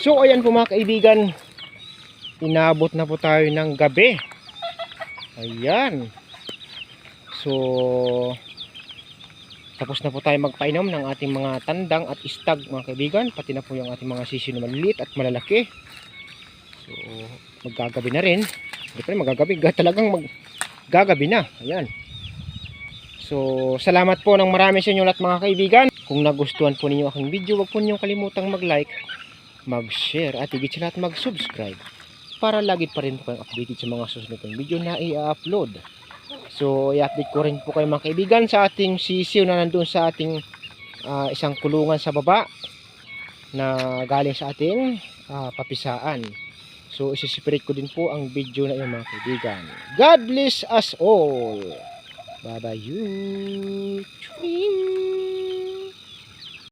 So ayan po mga kaibigan, inabot na po tayo ng gabi. Ayan. So tapos na po tayo magpainom ng ating mga tandang at istag mga kaibigan, pati na po yung ating mga sisiw na maliliit at malalaki. So maggagabi na rin. Hindi pa rin magagabi, talagang maggagabi na. Ayan. So salamat po ng marami sa inyo lahat mga kaibigan. Kung nagustuhan po ninyo aking video, huwag po ninyong kalimutang mag-like, mag-share at higit sa lahat mag-subscribe para lagi pa rin po kayong updated sa mga susunod kong video na i-upload. So i-update ko rin po kayo mga kaibigan sa ating sisiw na nandun sa ating isang kulungan sa baba na galing sa ating papisaan. So isi-separate ko din po ang video na yun mga kaibigan. God bless us all. Bye bye you.